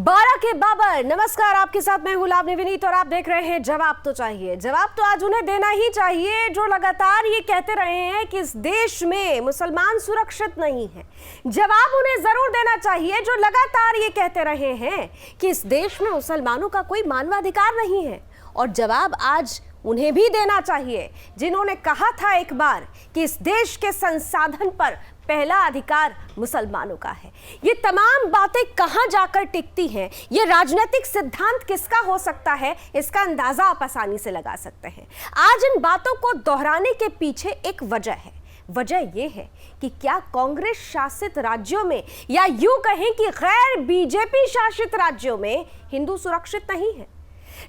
12 के बाबर। नमस्कार, आपके साथ मैं हूं लावनी विनीत और आप देख रहे हैं जवाब तो चाहिए। जवाब तो आज उन्हें देना ही चाहिए जो लगातार ये कहते रहे हैं कि इस देश में मुसलमान सुरक्षित नहीं है। जवाब उन्हें जरूर देना चाहिए जो लगातार ये कहते रहे हैं कि इस देश में मुसलमानों का कोई मानवाधिकार नहीं है। और जवाब आज उन्हें भी देना चाहिए जिन्होंने कहा था एक बार कि इस देश के संसाधन पर पहला अधिकार मुसलमानों का है। ये तमाम बातें कहां जाकर टिकती हैं, ये राजनीतिक सिद्धांत किसका हो सकता है, इसका अंदाजा आप आसानी से लगा सकते हैं। आज इन बातों को दोहराने के पीछे एक वजह है। वजह यह है कि क्या कांग्रेस शासित राज्यों में या यूं कहें कि गैर बीजेपी शासित राज्यों में हिंदू सुरक्षित नहीं है।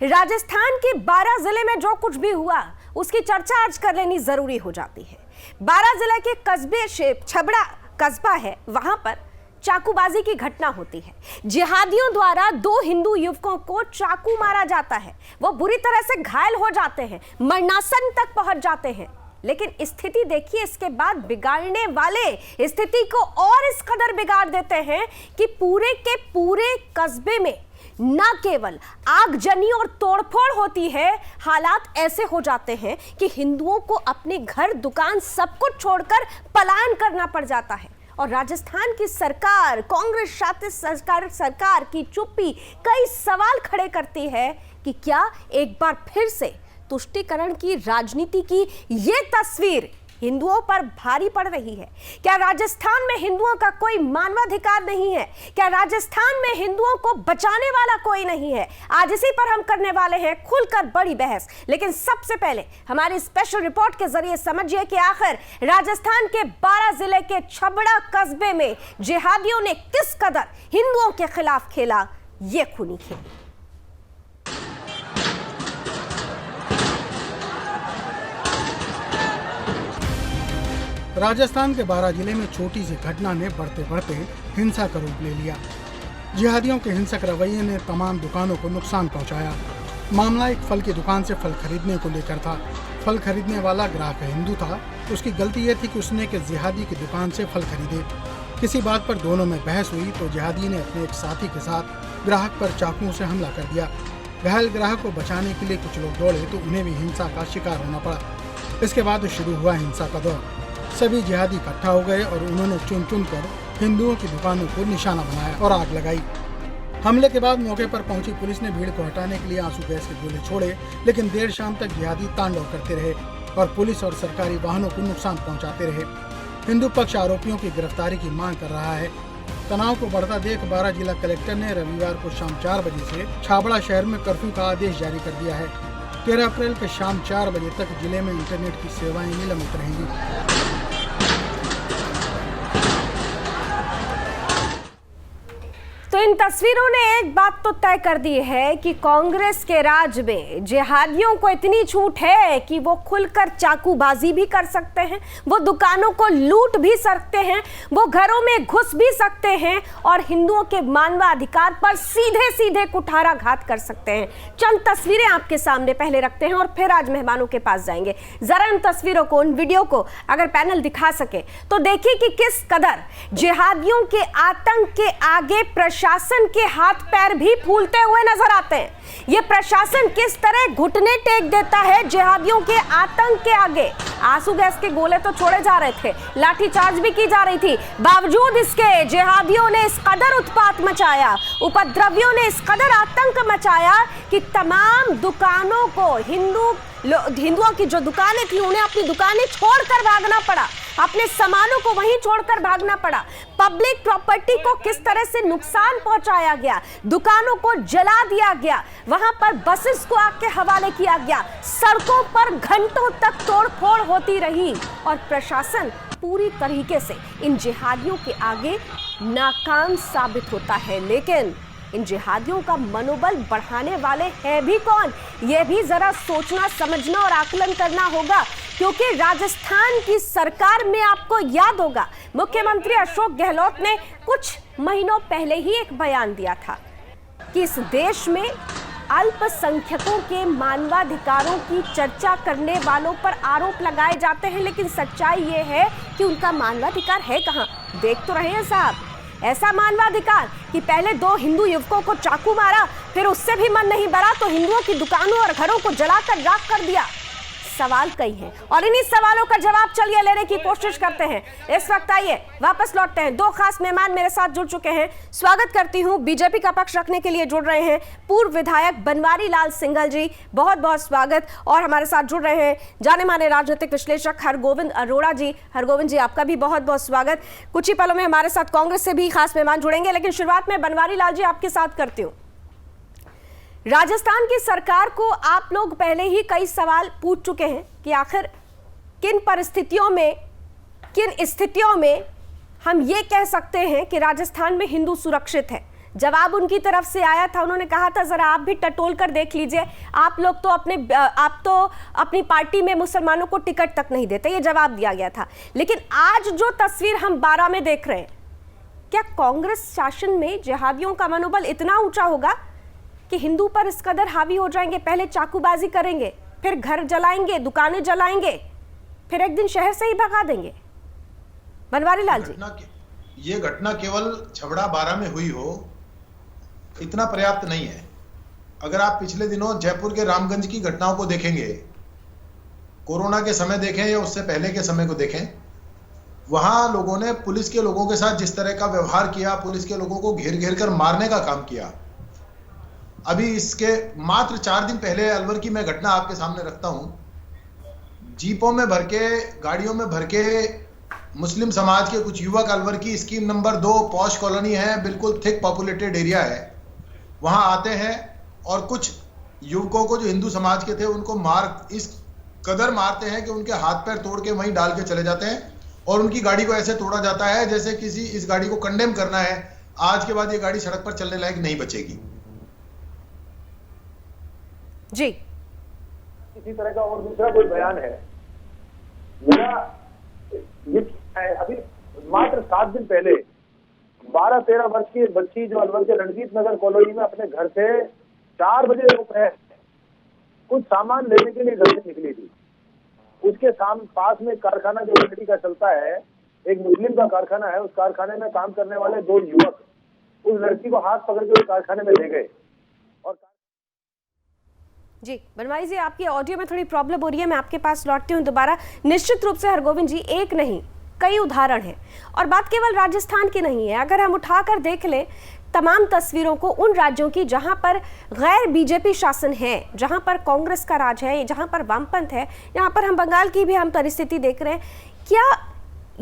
राजस्थान के 12 जिले में जो कुछ भी हुआ उसकी चर्चा आज कर लेनी जरूरी हो जाती है। 12 जिले के कस्बे से छबड़ा कस्बा है, वहां पर चाकूबाजी की घटना होती है। जिहादियों द्वारा 2 हिंदू युवकों को चाकू मारा जाता है। वो बुरी तरह से घायल हो जाते हैं, मरणासन तक पहुंच जाते हैं। लेकिन स्थिति देखिए, इसके बाद बिगाड़ने वाले स्थिति को और इस कदर बिगाड़ देते हैं कि पूरे के पूरे कस्बे में न केवल आगजनी और तोड़फोड़ होती है, हालात ऐसे हो जाते हैं कि हिंदुओं को अपने घर दुकान सब कुछ छोड़कर पलायन करना पड़ जाता है। और राजस्थान की सरकार, कांग्रेस शासित सरकार की चुप्पी कई सवाल खड़े करती है कि क्या एक बार फिर से तुष्टीकरण की राजनीति की ये तस्वीर हिंदुओं पर भारी पड़ रही है। क्या राजस्थान में हिंदुओं का कोई मानवाधिकार नहीं है? क्या राजस्थान में हिंदुओं को बचाने वाला कोई नहीं है? आज इसी पर हम करने वाले हैं खुलकर बड़ी बहस। लेकिन सबसे पहले हमारी स्पेशल रिपोर्ट के जरिए समझिए कि आखिर राजस्थान के 12 जिले के छबड़ा कस्बे में जिहादियों ने किस कदर हिंदुओं के खिलाफ खेला ये खूनी खेल। राजस्थान के 12 जिले में छोटी सी घटना ने बढ़ते बढ़ते हिंसा का रूप ले लिया। जिहादियों के हिंसक रवैये ने तमाम दुकानों को नुकसान पहुंचाया। मामला एक फल की दुकान से फल खरीदने को लेकर था। फल खरीदने वाला ग्राहक हिंदू था। उसकी गलती यह थी कि उसने कि जिहादी की दुकान से फल खरीदे। किसी बात पर दोनों में बहस हुई तो जिहादी ने अपने एक साथी के साथ ग्राहक पर चाकुओं से हमला कर दिया। घायल ग्राहक को बचाने के लिए कुछ लोग दौड़े तो उन्हें भी हिंसा का शिकार होना पड़ा। इसके बाद शुरू हुआ हिंसा का दौर। सभी जिहादी इकट्ठा हो गए और उन्होंने चुन चुन कर हिंदुओं की दुकानों को निशाना बनाया और आग लगाई। हमले के बाद मौके पर पहुंची पुलिस ने भीड़ को हटाने के लिए आंसू गैस के गोले छोड़े, लेकिन देर शाम तक जिहादी तांडव करते रहे और पुलिस और सरकारी वाहनों को नुकसान पहुंचाते रहे। हिंदू पक्ष आरोपियों की गिरफ्तारी की मांग कर रहा है। तनाव को बढ़ता देख 12 जिला कलेक्टर ने रविवार को शाम 4 बजे से छाबड़ा शहर में कर्फ्यू का आदेश जारी कर दिया है। 13 अप्रैल के शाम 4 बजे तक जिले में इंटरनेट की सेवाएं निलंबित रहेंगी। तो इन तस्वीरों ने एक बात तो तय कर दी है कि कांग्रेस के राज में जिहादियों को इतनी छूट है कि वो खुलकर चाकूबाजी भी कर सकते हैं, वो दुकानों को लूट भी सकते हैं, वो घरों में घुस भी सकते हैं और हिंदुओं के मानवाधिकार पर सीधे सीधे कुठाराघात कर सकते हैं। चंद तस्वीरें आपके सामने पहले रखते हैं और फिर आज मेहमानों के पास जाएंगे। जरा इन तस्वीरों को, इन वीडियो को अगर पैनल दिखा सके तो देखिए कि किस कदर जिहादियों के आतंक के आगे प्रशासन के हाथ पैर भी फूलते हुए नजर आते हैं। ये प्रशासन किस तरह घुटने टेक देता है जिहादियों के आतंक के आगे। आंसू गैस के गोले तो छोड़े जा रहे थे, लाठीचार्ज भी की जा रही थी, बावजूद इसके जिहादियों ने इस कदर उत्पात मचाया, उपद्रवियों ने इस कदर आतंक मचाया कि तमाम दुकानों को हिंदुओं की जो दुकानें थी उन्हें अपनी दुकानें छोड़कर भागना पड़ा, अपने सामानों को वहीं छोड़कर भागना पड़ा। पब्लिक प्रॉपर्टी को किस तरह से नुकसान पहुंचाया गया, दुकानों को जला दिया गया, वहां पर बसेस को आग के हवाले किया गया, सड़कों पर घंटों तक तोड़फोड़ होती रही और प्रशासन पूरी तरीके से इन जिहादियों के आगे नाकाम साबित होता है। लेकिन इन जिहादियों का मनोबल बढ़ाने वाले हैं भी कौन, यह भी जरा सोचना, समझना और आकलन करना होगा। क्योंकि राजस्थान की सरकार में आपको याद होगा मुख्यमंत्री अशोक गहलोत ने कुछ महीनों पहले ही एक बयान दिया था कि इस देश में अल्पसंख्यकों के मानवाधिकारों की चर्चा करने वालों पर आरोप लगाए जाते हैं, लेकिन सच्चाई ये है कि उनका मानवाधिकार है कहां। देख तो रहे हैं साहब, ऐसा मानवाधिकार कि पहले 2 हिंदू युवकों को चाकू मारा, फिर उससे भी मन नहीं भरा तो हिंदुओं की दुकानों और घरों को जलाकर राख कर दिया। सवाल कई हैं और इन्हीं सवालों का जवाब चलिए लेने की कोशिश करते हैं। इस वक्त आइए वापस लौटते हैं। 2 खास मेहमान मेरे साथ जुड़ चुके हैं। स्वागत करती हूं, बीजेपी का पक्ष रखने के लिए जुड़ रहे हैं पूर्व विधायक बनवारी लाल सिंघल जी, बहुत बहुत स्वागत। और हमारे साथ जुड़ रहे हैं जाने माने राजनीतिक विश्लेषक हरगोविंद अरोड़ा जी। हरगोविंद जी, आपका भी बहुत बहुत स्वागत। कुछ ही पलों में हमारे साथ कांग्रेस से भी खास मेहमान जुड़ेंगे, लेकिन शुरुआत में बनवारी लाल जी आपके साथ करती हूँ। राजस्थान की सरकार को आप लोग पहले ही कई सवाल पूछ चुके हैं कि आखिर किन परिस्थितियों में, किन स्थितियों में हम ये कह सकते हैं कि राजस्थान में हिंदू सुरक्षित है। जवाब उनकी तरफ से आया था, उन्होंने कहा था जरा आप भी टटोल कर देख लीजिए, आप लोग तो अपनी पार्टी में मुसलमानों को टिकट तक नहीं देते, ये जवाब दिया गया था। लेकिन आज जो तस्वीर हम 12 में देख रहे हैं, क्या कांग्रेस शासन में जिहादियों का मनोबल इतना ऊंचा होगा कि हिंदू पर इस कदर हावी हो जाएंगे, पहले चाकूबाजी करेंगे, फिर घर जलाएंगे, दुकानें जलाएंगे, फिर एक दिन शहर से ही भगा देंगे? बनवारी लाल जी, ये घटना केवल छबड़ा 12 में हुई हो इतना पर्याप्त नहीं है। अगर आप पिछले दिनों जयपुर के रामगंज की घटनाओं को देखेंगे, कोरोना के समय देखें या उससे पहले के समय को देखें, वहां लोगों ने पुलिस के लोगों के साथ जिस तरह का व्यवहार किया, पुलिस के लोगों को घेर घेर कर मारने का काम किया। अभी इसके मात्र 4 दिन पहले अलवर की मैं घटना आपके सामने रखता हूं। जीपों में भर के, गाड़ियों में भर के मुस्लिम समाज के कुछ युवक अलवर की स्कीम नंबर 2 पॉश कॉलोनी है, बिल्कुल थिक पॉपुलेटेड एरिया है, वहां आते हैं और कुछ युवकों को जो हिंदू समाज के थे उनको इस कदर मारते हैं कि उनके हाथ पैर तोड़ के वहीं डाल के चले जाते हैं और उनकी गाड़ी को ऐसे तोड़ा जाता है जैसे किसी इस गाड़ी को कंडेम करना है, आज के बाद ये गाड़ी सड़क पर चलने लायक नहीं बचेगी जी। इसी तरह का और दूसरा कोई बयान है मेरा ये है। अभी मात्र 7 दिन पहले 12-13 वर्ष की बच्ची जो अलवर के रणजीत नगर कॉलोनी में अपने घर से 4 बजे दोपहर कुछ सामान लेने के लिए घर से निकली थी। उसके पास में कारखाना जो लकड़ी का चलता है, एक मुस्लिम का कारखाना है, उस कारखाने में काम करने वाले 2 युवक उस लड़की को हाथ पकड़ के उस कारखाने में ले गए। और जी बनवारी जी, आपकी ऑडियो में थोड़ी प्रॉब्लम हो रही है, मैं आपके पास लौटती हूँ दोबारा। निश्चित रूप से हरगोविंद जी, एक नहीं कई उदाहरण हैं और बात केवल राजस्थान की नहीं है। अगर हम उठाकर देख लें तमाम तस्वीरों को उन राज्यों की जहां पर गैर बीजेपी शासन है, जहां पर कांग्रेस का राज है, जहां पर वामपंथ है, यहाँ पर हम बंगाल की भी हम परिस्थिति देख रहे हैं, क्या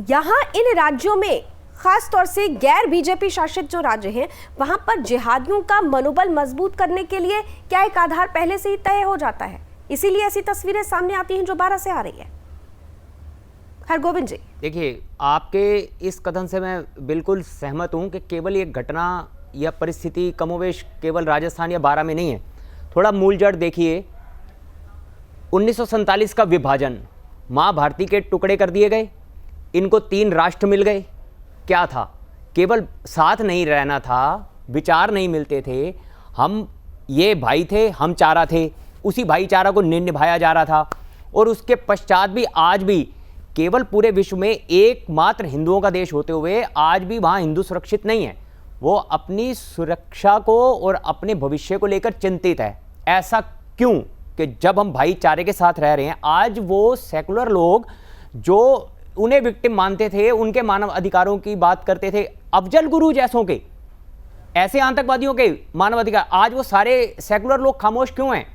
यहाँ इन राज्यों में खास तौर से गैर बीजेपी शासित जो राज्य हैं वहां पर जिहादियों का मनोबल मजबूत करने के लिए क्या एक आधार पहले से ही तय हो जाता है? इसीलिए ऐसी तस्वीरें सामने आती हैं जो 12 से आ रही है। हरगोविंद जी, देखिए, आपके इस कथन से मैं बिल्कुल सहमत हूं कि केवल ये घटना या परिस्थिति कमोवेश केवल राजस्थान या 12 में नहीं है। थोड़ा मूल जड़ देखिए, 1947 का विभाजन, माँ भारती के टुकड़े कर दिए गए, इनको 3 राष्ट्र मिल गए। क्या था? केवल साथ नहीं रहना था, विचार नहीं मिलते थे, हम ये भाई थे, हम चारा थे, उसी भाईचारा को निभाया जा रहा था। और उसके पश्चात भी आज भी केवल पूरे विश्व में एकमात्र हिंदुओं का देश होते हुए आज भी वहाँ हिंदू सुरक्षित नहीं है। वो अपनी सुरक्षा को और अपने भविष्य को लेकर चिंतित है। ऐसा क्यों? कि जब हम भाईचारे के साथ रह रहे हैं, आज वो सेकुलर लोग जो उन्हें विक्टिम मानते थे, उनके मानव अधिकारों की बात करते थे, अफजल गुरु जैसों के, ऐसे आतंकवादियों के मानव अधिकार, आज वो सारे सेकुलर लोग खामोश क्यों हैं?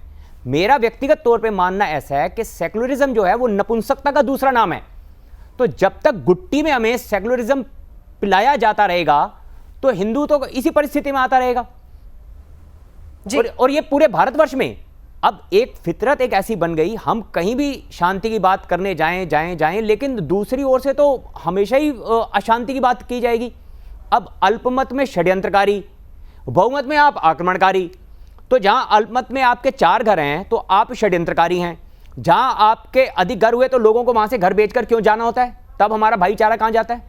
मेरा व्यक्तिगत तौर पे मानना ऐसा है कि सेकुलरिज्म जो है वो नपुंसकता का दूसरा नाम है। तो जब तक गुट्टी में हमें सेकुलरिज्म पिलाया जाता रहेगा तो हिंदू तो इसी परिस्थिति में आता रहेगा। और ये पूरे भारतवर्ष में अब एक फितरत एक ऐसी बन गई, हम कहीं भी शांति की बात करने जाएं, लेकिन दूसरी ओर से तो हमेशा ही अशांति की बात की जाएगी। अब अल्पमत में षड्यंत्रकारी, बहुमत में आप आक्रमणकारी। तो जहां अल्पमत में आपके 4 घर हैं तो आप षड्यंत्रकारी हैं, जहां आपके अधिक घर हुए तो लोगों को वहां से घर बेचकर क्यों जाना होता है? तब हमारा भाईचारा कहां जाता है?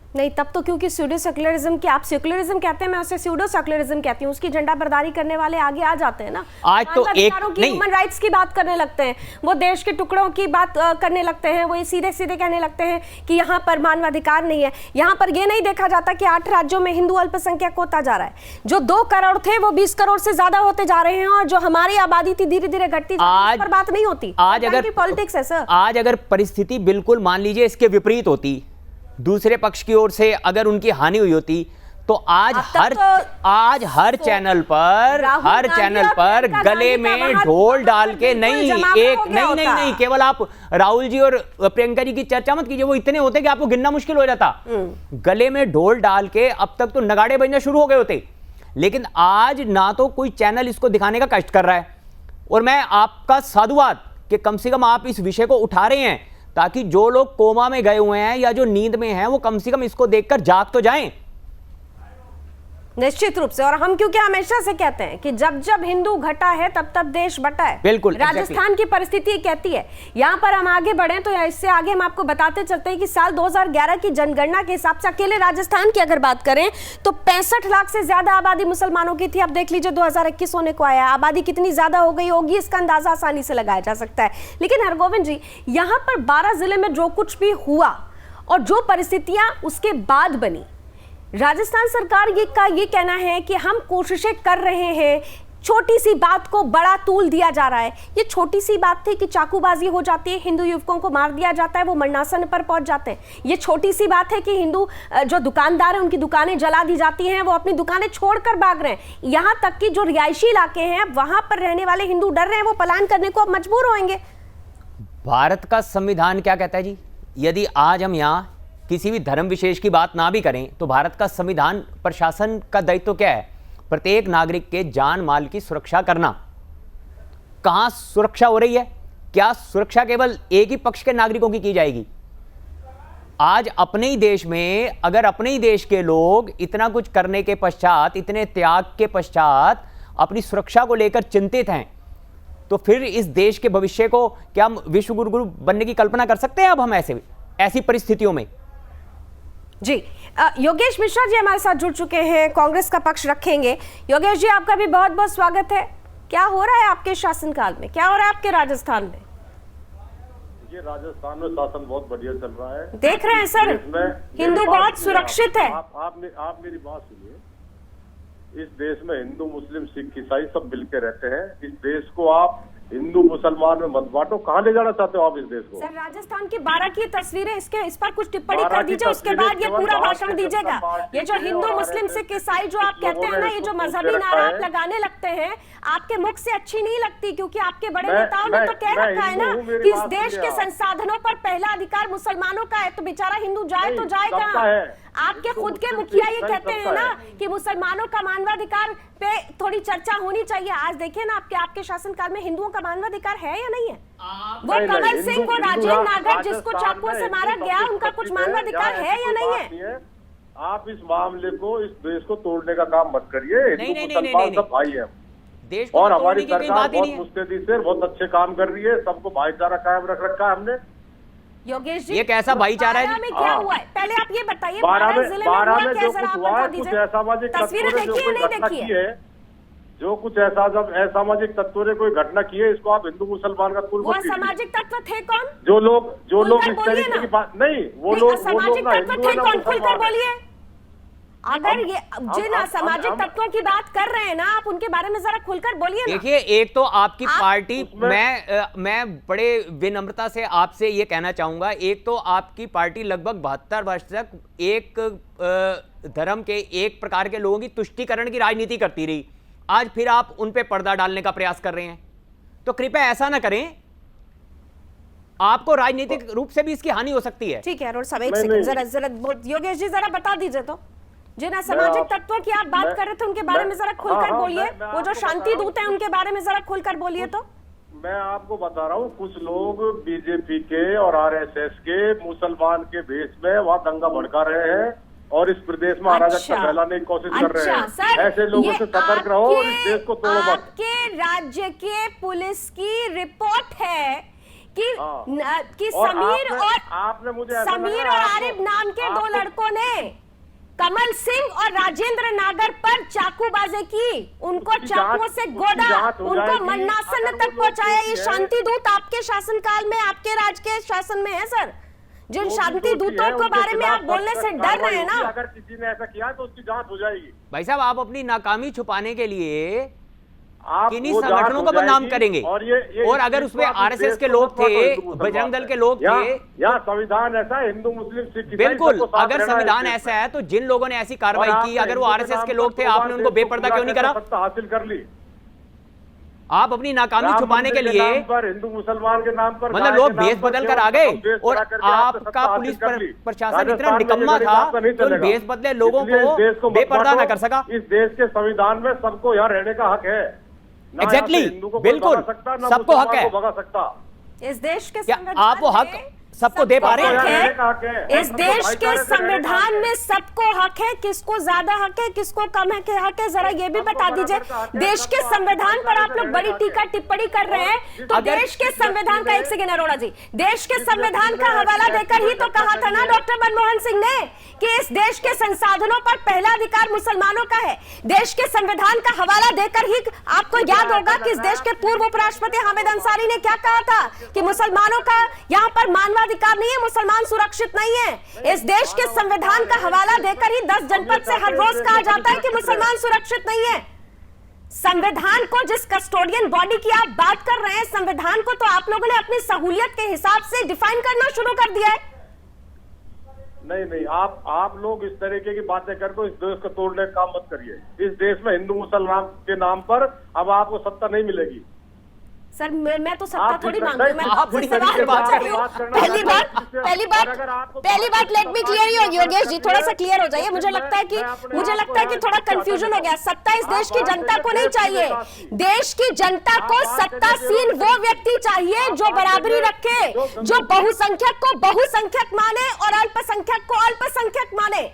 नहीं, तब तो क्योंकि स्यूडो सेक्युलरिज्म की, आप सेक्युलरिज्म कहते हैं, मैं उसे स्यूडो सेक्युलरिज्म कहती हूँ, उसकी झंडा बरदारी करने वाले आगे आ जाते हैं ना। आज तो एक नहीं, ह्यूमन राइट्स की बात करने लगते हैं, वो देश के टुकड़ों की बात करने लगते हैं, वो ये सीधे सीधे कहने लगते हैं कि यहाँ पर मानवाधिकार नहीं है। यहाँ पर ये नहीं देखा जाता कि 8 राज्यों में हिंदू अल्पसंख्यक होता जा रहा है, जो 2 करोड़ थे वो 20 करोड़ से ज्यादा होते जा रहे हैं, और जो हमारी आबादी थी धीरे धीरे घटती जा रही है, इस पर बात नहीं होती। आज अगर पॉलिटिक्स है सर, आज अगर परिस्थिति बिल्कुल मान लीजिए इसके विपरीत होती, दूसरे पक्ष की ओर से अगर उनकी हानि हुई होती, तो आज हर चैनल पर गले में ढोल डाल के नहीं केवल आप राहुल जी और प्रियंका जी की चर्चा मत कीजिए, वो इतने होते कि आपको गिनना मुश्किल हो जाता। गले में ढोल डाल के अब तक तो नगाड़े बजना शुरू हो गए होते, लेकिन आज ना तो कोई चैनल इसको दिखाने का कष्ट कर रहा है। और मैं आपका साधुवाद कि कम से कम आप इस विषय को उठा रहे हैं, ताकि जो लोग कोमा में गए हुए हैं या जो नींद में हैं वो कम से कम इसको देखकर जाग तो जाएं। निश्चित रूप से। और हम क्योंकि हमेशा से कहते हैं कि जब जब हिंदू घटा है तब तब देश बटा है। बिल्कुल, राजस्थान की परिस्थिति कहती है। यहाँ पर हम आगे बढ़े तो इससे आगे हम आपको बताते चलते हैं कि साल 2011 की जनगणना के हिसाब से अकेले राजस्थान की अगर बात करें तो 65 लाख से ज्यादा आबादी मुसलमानों की थी। अब देख लीजिए 2021 होने को आया, आबादी कितनी ज्यादा हो गई होगी इसका अंदाजा आसानी से लगाया जा सकता है। लेकिन हरगोविंद जी, यहाँ पर 12 जिले में जो कुछ भी हुआ और जो परिस्थितियां उसके बाद बनी, राजस्थान सरकार का ये कहना है कि हम कोशिशें कर रहे हैं, छोटी सी बात को बड़ा तूल दिया जा रहा है। ये छोटी सी बात थी कि चाकूबाजी हो जाती है, हिंदू युवकों को मार दिया जाता है, वो मरणासन पर पहुंच जाते हैं। ये छोटी सी बात है कि हिंदू जो दुकानदार है उनकी दुकानें जला दी जाती हैं, वो अपनी दुकानें छोड़कर भाग रहे हैं। यहाँ तक कि जो रिहायशी इलाके हैं वहां पर रहने वाले हिंदू डर रहे हैं, वो पलायन करने को अब मजबूर होंगे। भारत का संविधान क्या कहता है जी? यदि आज हम यहाँ किसी भी धर्म विशेष की बात ना भी करें तो भारत का संविधान, प्रशासन का दायित्व क्या है? प्रत्येक नागरिक के जान माल की सुरक्षा करना। कहां सुरक्षा हो रही है? क्या सुरक्षा केवल एक ही पक्ष के नागरिकों की जाएगी? आज अपने ही देश में अगर अपने ही देश के लोग इतना कुछ करने के पश्चात, इतने त्याग के पश्चात अपनी सुरक्षा को लेकर चिंतित हैं, तो फिर इस देश के भविष्य को क्या हम विश्व गुरु बनने की कल्पना कर सकते हैं? अब हम ऐसी परिस्थितियों में जी। योगेश मिश्रा जी हमारे साथ जुड़ चुके हैं, कांग्रेस का पक्ष रखेंगे। योगेश जी, आपका भी बहुत बहुत स्वागत है। क्या हो रहा है आपके शासनकाल में, क्या हो रहा है आपके राजस्थान में? ये राजस्थान में शासन बहुत बढ़िया चल रहा है, देख रहे हैं सर, हिंदू बहुत सुरक्षित है। आप मेरी बात सुनिए। इस देश में हिंदू, मुस्लिम, सिख, ईसाई सब मिलकर रहते हैं। इस देश को आप हिंदू मुसलमान में मत बांटो। कहाँ ले जाना चाहते हो आप इस देश को? सर, राजस्थान की 12 की तस्वीरें, इस पर कुछ टिप्पणी कर दीजिए, उसके बाद ये पूरा भाषण दीजिएगा। ये जो हिंदू, मुस्लिम, सिख, ईसाई जो आप कहते हैं ना, ये जो मजहबी नारा आप लगाने लगते हैं, आपके मुख से अच्छी नहीं लगती, क्योंकि आपके बड़े नेताओं ने तो कह रखा है ना कि इस देश के संसाधनों पर पहला अधिकार मुसलमानों का है, तो बेचारा हिंदू जाए तो जाए कहाँ? आपके खुद के मुखिया ये कहते हैं ना कि मुसलमानों का मानवाधिकार पे थोड़ी चर्चा होनी चाहिए। आज देखिए ना, आपके शासनकाल में हिंदुओं का मानवाधिकार है या नहीं है? वो कमल सिंह, वो राजेंद्र नागर जिसको चाकू से मारा गया, उनका कुछ मानवाधिकार है या नहीं है? आप इस मामले को, इस देश को तोड़ने का काम मत करिए। हिंदू मुसलमान सब भाई है देश, और हमारी सरकार बहुत मुस्तैदी से बहुत अच्छे काम कर रही है। सबको भाईचारा कायम रख रखा है हमने। योगेश जी, ये कैसा भाईचारा है? में क्या हुआ है पहले आप ये बताइए। 12 में जो कुछ हुआ है, कुछ असामाजिक तस्वीरें देखिए नहीं देखिए, जो कुछ असामाजिक तत्वों ने कोई घटना की है, इसको आप हिंदू मुसलमान का कुल वो सामाजिक तत्व थे कौन? जो लोग इस तरीके की बात नहीं, वो लोग सामाजिक तत्व थे कौन? खुलकर बोलिए। अगर ये जिन असामाजिक तत्वों की बात कर रहे हैं ना, आप उनके बारे में जरा खुलकर बोलिए ना। देखिए, एक तो आपकी पार्टी, मैं बड़े विनम्रता से आपसे ये कहना चाहूंगा, एक तो आपकी पार्टी लगभग 72 वर्ष तक एक धर्म के, एक प्रकार के लोगों की तुष्टीकरण की राजनीति करती रही। आज फिर आप उन पे पर्दा डालने का प्रयास कर रहे हैं, तो कृपया ऐसा ना करें। आपको राजनीतिक रूप से भी इसकी हानि हो सकती है। ठीक है, और सब एक सेकंड जरा योगेश जी जरा बता दीजिए, तो जिन असामाजिक तत्वों की आप बात कर रहे थे उनके बारे में जरा खुलकर बोलिए। वो जो शांति दूत हैं उनके बारे में जरा खुलकर बोलिए। तो मैं आपको बता रहा हूँ, कुछ लोग बीजेपी के और आरएसएस के मुसलमान के भेष में वहाँ दंगा भड़का रहे हैं और इस प्रदेश में अराजकता फैलाने की कोशिश कर रहे हैं। ऐसे लोगों से सतर्क रहो और इस देश को तोड़ो मत। आपके राज्य के पुलिस की रिपोर्ट है कि समीर और आरिफ नाम के दो लड़कों ने कमल सिंह और राजेंद्र नागर पर चाकूबाजी की, उनको चाकुओं से गोदा, उनको मरणासन तक पहुंचाया। ये शांति दूत आपके शासनकाल में, आपके राज के शासन में है सर। जिन शांति दूतों के बारे में आप बोलने से डर रहे हैं ना, अगर किसी ने ऐसा किया तो उसकी जांच हो जाएगी। भाई साहब, आप अपनी नाकामी छुपाने के लिए किन्हीं संगठनों को बदनाम करेंगे, और अगर उसमें आरएसएस के लोग थे, बजरंग दल के लोग थे, या संविधान ऐसा हिंदू मुस्लिम सिख बिल्कुल, अगर संविधान ऐसा है तो जिन लोगों ने ऐसी कार्रवाई की, अगर वो आरएसएस के लोग थे, आपने उनको बेपर्दा क्यों नहीं करा? हासिल कर ली। आप अपनी नाकामी छुपाने के लिए हिंदू मुसलमान के नाम पर मतलब लोग भेष बदल कर आ गए, और आपका पुलिस प्रशासन इतना निकम्मा था तो भेष बदले लोगों को बेपर्दा न कर सका। इस देश के संविधान में सबको यहाँ रहने का हक है। एग्जैक्टली, बिल्कुल, सबको हक है। इस देश के क्या आप वो हक सबको दे पा रहे हैं? इस देश के संविधान में सबको हक है, किसको ज्यादा हक है, किसको कम है हक है, जरा ये भी बता दीजिए। देश के संविधान पर आप लोग बड़ी टीका टिप्पणी कर रहे हैं, तो देश के संविधान का, एक सेकेंड अरोड़ा जी, देश के संविधान का हवाला देकर ही तो कहा था ना डॉक्टर मनमोहन सिंह ने कि इस देश के संसाधनों पर पहला अधिकार मुसलमानों का है। देश के संविधान का हवाला देकर ही आपको याद होगा कि इस देश के पूर्व उपराष्ट्रपति हामिद अंसारी ने क्या कहा था कि मुसलमानों का यहाँ पर मानवाधिकार नहीं है, मुसलमान सुरक्षित नहीं है। इस देश के संविधान का हवाला देकर ही 10 जनपद से हर रोज कहा जाता है कि मुसलमान सुरक्षित नहीं है। संविधान को, जिस कस्टोडियन बॉडी की आप बात कर रहे हैं, संविधान को तो आप लोगों ने अपनी सहूलियत के हिसाब से डिफाइन करना शुरू कर दिया है। नहीं, आप लोग इस तरीके की बातें करके इस देश को तोड़ने का काम मत करिए। इस देश में हिंदू मुसलमान के नाम पर अब आपको सत्ता नहीं मिलेगी। सर मैं तो सत्ता थोड़ी मांग रही हूँ, मैं आपसे सवाल पूछ रही हूँ। पहली बात let me clear you Yogesh ji, थोड़ा सा क्लियर हो जाइए। मुझे लगता है कि थोड़ा कंफ्यूजन हो गया। सत्ता इस देश की जनता को नहीं चाहिए, देश की जनता को सत्तासीन वो व्यक्ति चाहिए जो बराबरी रखे, जो बहुसंख्यक को बहुसंख्यक माने और अल्पसंख्यक को अल्पसंख्यक माने।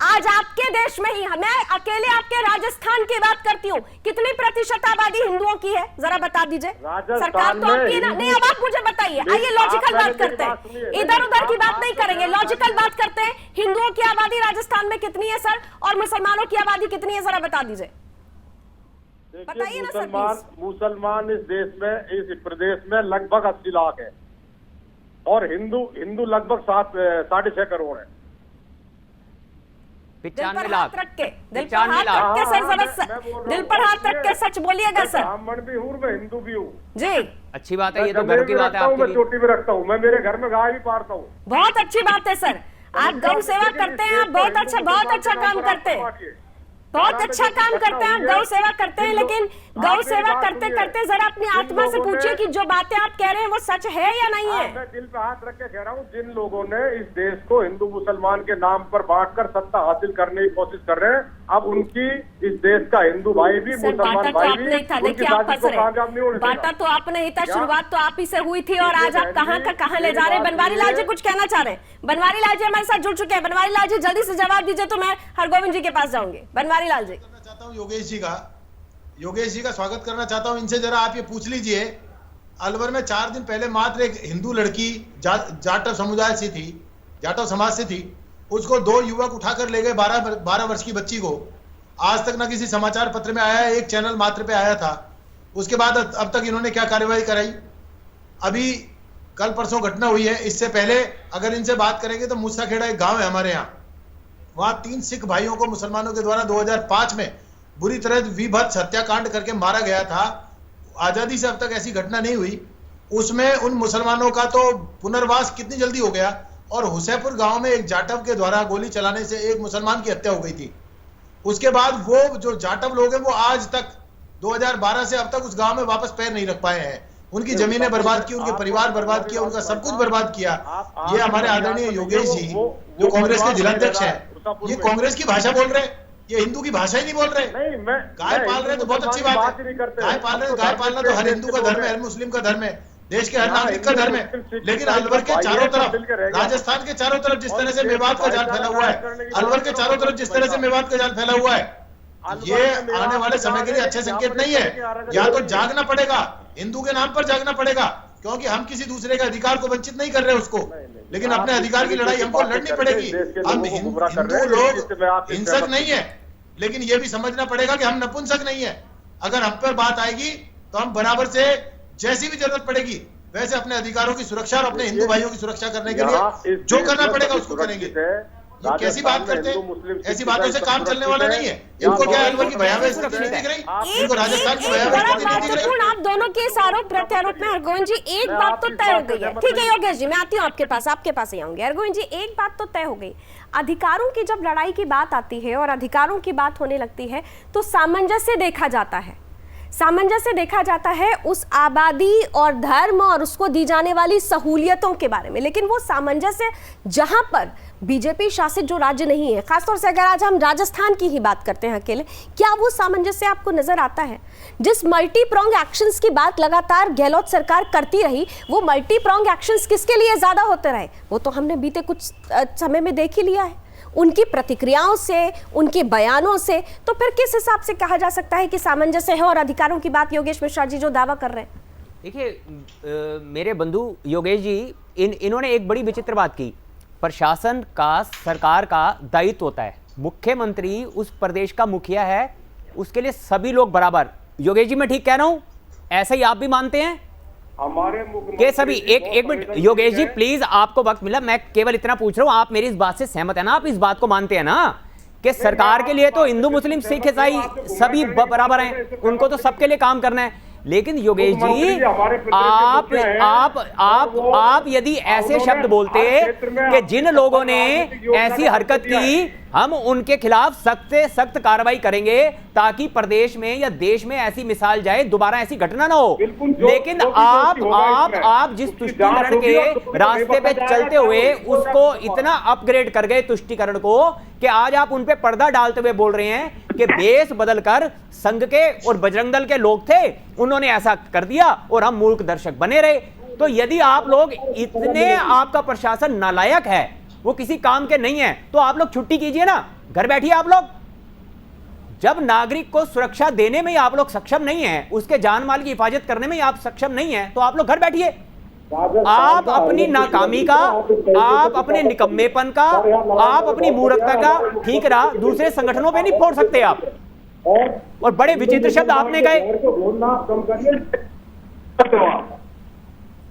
आज आपके देश में ही, मैं अकेले आपके राजस्थान की बात करती हूँ, कितनी प्रतिशत आबादी हिंदुओं की है जरा बता दीजिए। सरकार तो आपकी ना, नहीं, अब आप मुझे बताइए। आइए लॉजिकल बात करते हैं, इधर उधर की बात नहीं करेंगे, लॉजिकल बात करते हैं। हिंदुओं की आबादी राजस्थान में कितनी है सर, और मुसलमानों की आबादी कितनी है, जरा बता दीजिए। बताइए ना सर। मुसलमान इस देश में, इस प्रदेश में लगभग 80 लाख है, और हिंदू लगभग 6.5 करोड़ है। 95 लाख। दिल पर हाथ रख के सर, जरा दिल पर हाथ रख के सच बोलिएगा सर। ब्राह्मण भी हूँ, मैं हिंदू भी हूँ जी। अच्छी बात है, ये तो गर्व की बात है आपके लिए। मैं चोटी भी रखता हूँ, मैं मेरे घर में गाय भी पालता हूँ। बहुत अच्छी बात है सर, आप गौ सेवा करते हैं, आप बहुत अच्छा काम करते हैं, बहुत अच्छा काम करते हैं, आप गौ सेवा करते हैं। लेकिन गौ सेवा करते करते जरा अपनी आत्मा से पूछिए कि जो बातें आप कह रहे हैं वो सच है या नहीं है। मैं दिल पे हाथ रख के कह रहा हूँ, जिन लोगों ने इस देश को हिंदू मुसलमान के नाम पर बांटकर सत्ता हासिल करने की कोशिश कर रहे हैं, अब उनकी इस देश का हिंदू भाई भी मुसलमान भाई भी देखिए आप फंस रहे। बांटा तो आपने ही था, शुरुआत तो आप ही से हुई थी, और आज आप कहाँ का कहाँ ले जा रहे हैं। बनवारी लाल जी कुछ कहना चाह रहे हैं? बनवारी लाल जी हमारे साथ जुड़ चुके हैं। बनवारी लाल जी जल्दी से जवाब दीजिए, तो मैं हरगोविंद जी के पास जाऊंगी। बनवारी लाल जी चाहता हूं योगेश जी का स्वागत करना चाहता हूं। इनसे जरा आप ये पूछ लीजिए, अलवर में 4 दिन पहले मात्र एक हिंदू लड़की जाटव समुदाय से थी, जाटव समाज से थी, उसको 2 युवक उठाकर ले गए, 12 वर्ष की बच्ची को। आज तक ना किसी समाचार पत्र में आया है, एक चैनल मात्र पे आया था। उसके बाद अब तक इन्होंने क्या कार्रवाई कराई? अभी कल परसों घटना हुई है, इससे पहले अगर इनसे बात करेंगे तो मूसाखेड़ा एक गांव है हमारे यहाँ, वहां 3 सिख भाइयों को मुसलमानों के द्वारा 2005 में बुरी तरह विभत्स हत्याकांड करके मारा गया था। आजादी से अब तक ऐसी घटना नहीं हुई। उसमें उन मुसलमानों का तो पुनर्वास कितनी जल्दी हो गया, और हुसैपुर गांव में एक जाटव के द्वारा गोली चलाने से एक मुसलमान की हत्या हो गई थी। उसके बाद वो जो जाटव लोग हैं वो आज तक 2012 से अब तक उस गांव में वापस पैर नहीं रख पाए हैं। उनकी जमीनें बर्बाद की, उनके परिवार बर्बाद किया, उनका सब कुछ बर्बाद किया। ये हमारे आदरणीय योगेश जी जो कांग्रेस के जिलाध्यक्ष हैं, ये कांग्रेस की भाषा बोल रहे हैं, ये हिंदू की भाषा ही नहीं बोल रहे। गाय पाल रहे तो बहुत अच्छी बात है, गाय पाल रहे, गाय पालना तो हर हिंदू का धर्म है, हर मुस्लिम का धर्म है, देश के हर नागरिक का धर्म है। लेकिन अलवर के चारों तरफ, राजस्थान के चारों तरफ जिस तरह से मेवात का जाल फैला हुआ है, अलवर के चारों तरफ जिस तरह से मेवात का जाल फैला हुआ है, ये आने वाले समय के लिए अच्छे संकेत नहीं है। या तो जागना पड़ेगा, हिंदू के नाम पर जागना पड़ेगा, क्योंकि हम किसी दूसरे के अधिकार को वंचित नहीं कर रहे उसको, लेकिन अपने अधिकार की लड़ाई हमको लड़नी पड़ेगी। हम हिंदू लोग हिंसक नहीं है, लेकिन ये भी समझना पड़ेगा कि हम नपुंसक नहीं है। अगर हम पर बात आएगी तो हम बराबर से जैसी भी जरूरत पड़ेगी वैसे अपने अधिकारों की सुरक्षा और अपने हिंदू भाइयों की सुरक्षा करने के लिए जो करना पड़ेगा उसको करेंगे। ये कैसी बात करते हैं? ऐसी बातों से काम चलने वाला नहीं है। इनको क्या अलवर की भयावह स्थिति नहीं दिख रही? इनको राजस्थान की भयावह स्थिति नहीं दिख रही? आप दोनों के इस आरोप प्रत्यारोप में हरगोविंद जी एक बात तो तय हो गई है। ठीक है योगेश जी, मैं आती हूँ आपके पास ही आऊंगी। हरगोविंद जी, एक बात तो तय हो गई, अधिकारों की जब लड़ाई की बात आती है और अधिकारों की बात होने लगती है तो सामंजस्य देखा जाता है। सामंजस्य देखा जाता है उस आबादी और धर्म और उसको दी जाने वाली सहूलियतों के बारे में, लेकिन वो सामंजस्य जहां पर बीजेपी शासित जो राज्य नहीं है, खासतौर से अगर आज हम राजस्थान की ही बात करते हैं अकेले, क्या वो सामंजस्य आपको नजर आता है? जिस मल्टी प्रोंग एक्शंस की बात लगातार गहलोत सरकार करती रही, वो मल्टी प्रोंग एक्शंस किसके लिए ज्यादा होते रहे? वो तो हमने बीते कुछ समय में देख ही लिया है, उनकी प्रतिक्रियाओं से, उनके बयानों से। तो फिर किस हिसाब से कहा जा सकता है कि सामंजस्य है? और अधिकारों की बात योगेश मिश्रा जी जो दावा कर रहे हैं, देखिए मेरे बंधु योगेश जी, इन्होंने एक बड़ी विचित्र बात की। प्रशासन का, सरकार का दायित्व होता है, मुख्यमंत्री उस प्रदेश का मुखिया है, उसके लिए सभी लोग बराबर। योगेश जी मैं ठीक कह रहा हूं? ऐसा ही आप भी मानते हैं? हमारे के सभी एक मिनट योगेश जी प्लीज, आपको वक्त मिला, मैं केवल इतना पूछ रहा हूं, आप मेरी इस बात से सहमत है ना? आप इस बात को मानते हैं ना कि सरकार के लिए तो हिंदू मुस्लिम सिख ईसाई सभी बराबर हैं, उनको तो सबके लिए काम करना है। लेकिन योगेश जी आप यदि ऐसे शब्द बोलते कि जिन लोगों ने ऐसी हरकत की हम उनके खिलाफ सख्त से सख्त कार्रवाई करेंगे ताकि प्रदेश में या देश में ऐसी मिसाल जाए, दोबारा ऐसी घटना ना हो। लेकिन आप जिस तुष्टीकरण के रास्ते पे चलते हुए उसको इतना अपग्रेड कर गए तुष्टीकरण को कि आज आप उन पे पर्दा डालते हुए बोल रहे हैं कि बेस बदलकर संघ के और बजरंग दल के लोग थे, उन्होंने ऐसा कर दिया और हम मूर्ख दर्शक बने रहे। तो यदि आप लोग इतने, आपका प्रशासन नालायक है, वो किसी काम के नहीं है, तो आप लोग छुट्टी कीजिए ना, घर बैठिए आप लोग। जब नागरिक को सुरक्षा देने में आप लोग सक्षम नहीं है, उसके जान माल की हिफाजत करने में आप सक्षम नहीं है, तो आप लोग घर बैठिए। आप अपनी नाकामी का, आप अपने निकम्मेपन का, आप अपनी मूर्खता का ठीकरा दूसरे संगठनों पे नहीं फोड़ सकते आप। और बड़े विचित्र शब्द आपने कहे।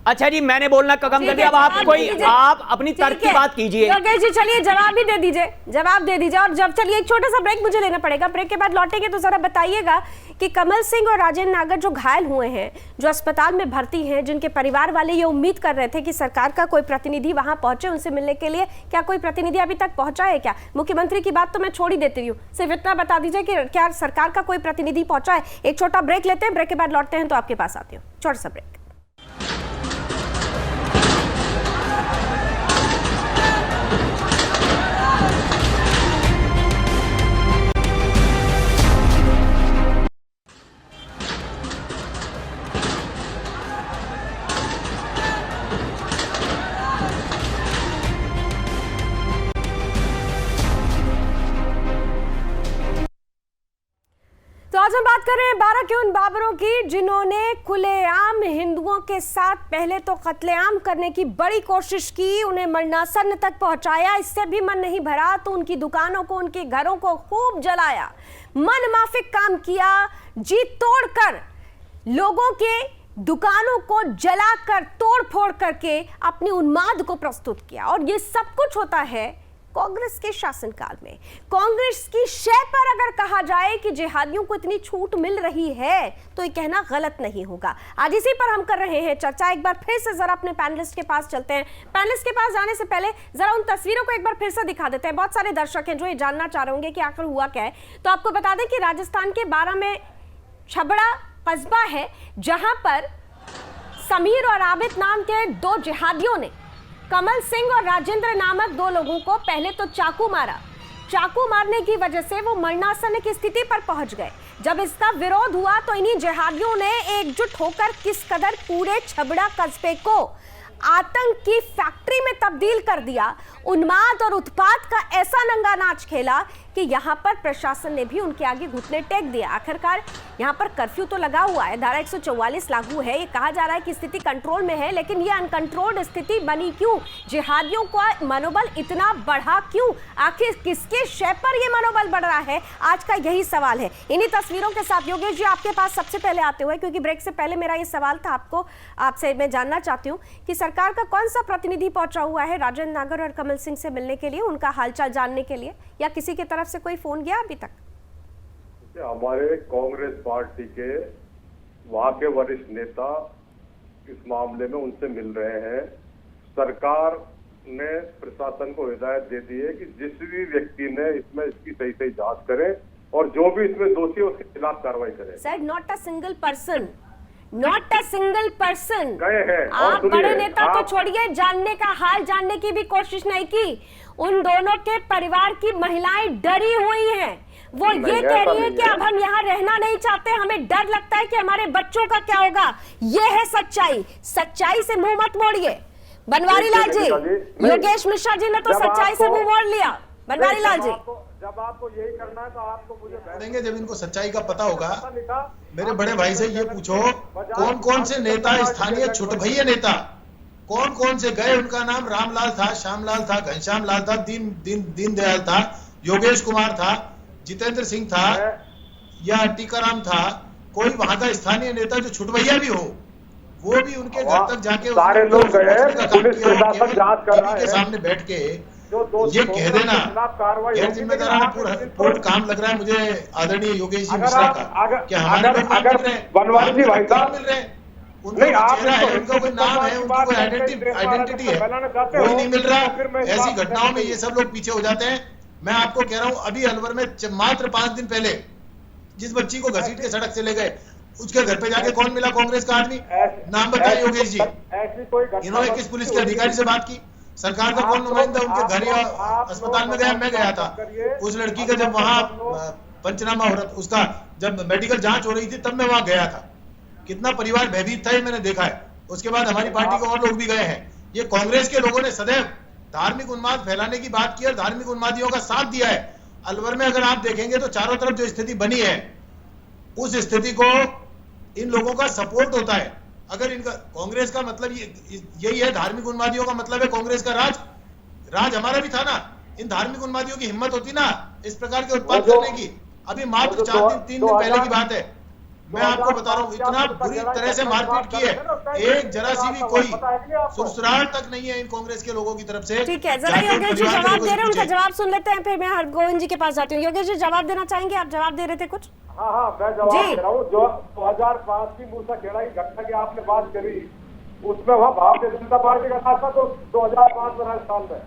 अच्छा जी, मैंने बोलना कम कर दिया, अब आप अपनी तर्क की बात कीजिए। योगेश जी चलिए जवाब भी दे दीजिए, जवाब दे दीजिए। और जब चलिए एक छोटा सा ब्रेक मुझे लेना पड़ेगा, ब्रेक के बाद लौटेंगे तो जरा बताइएगा कि कमल सिंह और राजेंद्र नागर जो घायल हुए हैं, जो अस्पताल में भर्ती हैं, जिनके परिवार वाले ये उम्मीद कर रहे थे कि सरकार का कोई प्रतिनिधि वहां पहुंचे उनसे मिलने के लिए, क्या कोई प्रतिनिधि अभी तक पहुंचा है क्या? मुख्यमंत्री की बात तो मैं छोड़ ही देती हूँ, सिर्फ इतना बता दीजिए कि क्या सरकार का कोई प्रतिनिधि पहुंचा है। एक छोटा ब्रेक लेते हैं, ब्रेक के बाद लौटते हैं तो आपके पास आती हूँ। छोटा सा ब्रेक। तो आज हम बात कर रहे हैं 12 के उन बाबरों की जिन्होंने खुलेआम हिंदुओं के साथ पहले तो कत्लेआम करने की बड़ी कोशिश की, उन्हें मरणासन तक पहुंचाया। इससे भी मन नहीं भरा तो उनकी दुकानों को, उनके घरों को खूब जलाया, मन माफिक काम किया, जी तोड़कर लोगों के दुकानों को जलाकर तोड़ फोड़ करके अपनी उन्माद को प्रस्तुत किया। और ये सब कुछ होता है कांग्रेस के शासनकाल में। कांग्रेस की शय पर अगर कहा जाए कि जिहादियों को इतनी छूट मिल रही है तो ये कहना गलत नहीं होगा। आज इसी पर हम कर रहे हैं चर्चा। एक बार फिर से जरा अपने पैनलिस्ट के पास चलते हैं। पैनलिस्ट के पास जाने से पहले जरा उन तस्वीरों को एक बार फिर से दिखा देते हैं। बहुत सारे दर्शक हैं जो ये जानना चाह रहे होंगे कि आखिर हुआ क्या है। तो आपको बता दें कि राजस्थान के 12 में छबड़ा कस्बा है जहां पर समीर और आबिद नाम के दो जिहादियों ने कमल सिंह और राजेंद्र नामक दो लोगों को पहले तो चाकू मारा। चाकू मारने की वजह से वो मरणासन की स्थिति पर पहुंच गए। जब इसका विरोध हुआ तो इन्हीं जिहादियों ने एकजुट होकर किस कदर पूरे छबड़ा कस्बे को आतंक की फैक्ट्री में तब्दील कर दिया। उन्माद और उत्पात का ऐसा नंगा नाच खेला कि यहाँ पर प्रशासन ने भी उनके आगे घुटने टेक दिया। आखिरकार यहाँ पर कर्फ्यू तो लगा हुआ है, धारा 144 लागू है, ये कहा जा रहा है कि स्थिति कंट्रोल में है, लेकिन ये अनकंट्रोल्ड स्थिति बनी क्यों? जिहादियों का मनोबल इतना बढ़ा क्यों? आखिर किसके शय पर ये मनोबल बढ़ रहा है? आज का यही सवाल है। इन्हीं तस्वीरों के साथ योगेश जी आपके पास सबसे पहले आते हुए, क्योंकि ब्रेक से पहले मेरा ये सवाल था आपसे मैं जानना चाहती हूँ कि सरकार का कौन सा प्रतिनिधि पहुंचा हुआ है राजेंद्र नागर और कमल सिंह से मिलने के लिए, उनका हालचाल जानने के लिए, या किसी की तरफ से कोई फोन गया अभी तक? हमारे कांग्रेस पार्टी के वहां के वरिष्ठ नेता इस मामले में उनसे मिल रहे हैं। सरकार ने प्रशासन को हिदायत दे दी है कि जिस भी व्यक्ति ने इसमें इसकी सही जांच करे और जो भी इसमें दोषी है उसके खिलाफ कार्रवाई करे। Sir, not a single person, not a single person गए हैं। आप बड़े नेता तो छोड़िए, जानने का हाल जानने की भी कोशिश नहीं की। उन दोनों के परिवार की महिलाएं डरी हुई हैं। वो ये कह रही है कि अब हम यहाँ रहना नहीं चाहते, हमें डर लगता है कि हमारे बच्चों का क्या होगा। ये है सच्चाई। सच्चाई से मुंह मत मोड़िए बनवारी लाल जी। योगेश मिश्रा जी ने तो सच्चाई से मुंह मोड़ लिया। बनवारी लाल जी, जब आपको यही करना है तो आपको मुझे देंगे जब इनको सच्चाई का पता होगा। मेरे बड़े भाई से ये पूछो, कौन कौन से नेता, स्थानीय छोटे भैया नेता कौन कौन से गए? उनका नाम रामलाल था, श्यामलाल था, घनश्याम लाल था, दीनदयाल था, योगेश कुमार था, जितेंद्र सिंह था या टीकाराम था। कोई वहां का स्थानीय नेता जो छुटभैया भी हो, वो भी उनके घर तक जाके सारे लोग गए। पुलिस प्रशासन जांच कर रहा है के सामने बैठ के ये कह देना गैर जिम्मेदाराना पूर्ण काम लग रहा है मुझे आदरणीय योगेश जी मिश्रा का। क्या हमारे लोग बनवारी जी भाई साहब मिल रहे हैं? उनका चेहरा है, उनका कोई नाम है, उनकी कोई आइडेंटिटी है, कोई नहीं मिल रहा। ऐसी घटनाओं में ये सब लोग पीछे हो जाते हैं। मैं आपको कह रहा हूं, अभी अलवर में मात्र 5 दिन पहले जिस बच्ची को घसीट के सड़क से ले गए, उसके घर पे जाके कौन मिला? कांग्रेस का आदमी। नाम बताइए योगेश जी। इन्होंने किस पुलिस के अधिकारी से बात की? सरकार का कौन नुमाइंदा उनके घर या अस्पताल में गया? मैं गया था। उस लड़की का जब वहां पंचनामा हो रहा था, उसका जब मेडिकल जांच हो रही थी, तब मैं वहां गया था। कितना परिवार भयभीत था ये मैंने देखा है। उसके बाद हमारी पार्टी के और लोग भी गए हैं। ये कांग्रेस के लोगों ने सदैव धार्मिक उन्माद फैलाने की बात की और धार्मिक उन्मादियों का साथ दिया है। अलवर में अगर आप देखेंगे तो चारों तरफ जो स्थिति बनी है, उस स्थिति को इन लोगों का सपोर्ट होता है। अगर इनका कांग्रेस का मतलब यही है, धार्मिक उन्मादियों का मतलब है कांग्रेस का राज हमारा भी था ना। इन धार्मिक उन्मादियों की हिम्मत होती ना इस प्रकार के उत्पाद करने की। अभी मात्र 3 दिन पहले की बात है। मैं आपको बता रहा हूँ, इतना बुरी तरह से मारपीट की है, एक जरा सी भी कोई सुरसुराहट तक नहीं है इन कांग्रेस के लोगों की तरफ से। ठीक है, जरा योगेश जी जवाब दे रहे हैं, उनका जवाब सुन लेते हैं, फिर मैं हरगोविंद जी के पास जाती हूँ। योगेश जी जवाब देना चाहेंगे? आप जवाब दे रहे थे कुछ। हाँ, मैं जवाब दे रहा हूँ। जो 2005 की मूसाखेड़ा की घटना की आपने बात करी, उसमें वह भारतीय जनता पार्टी का रास्ता तो 2005 में राजस्थान में।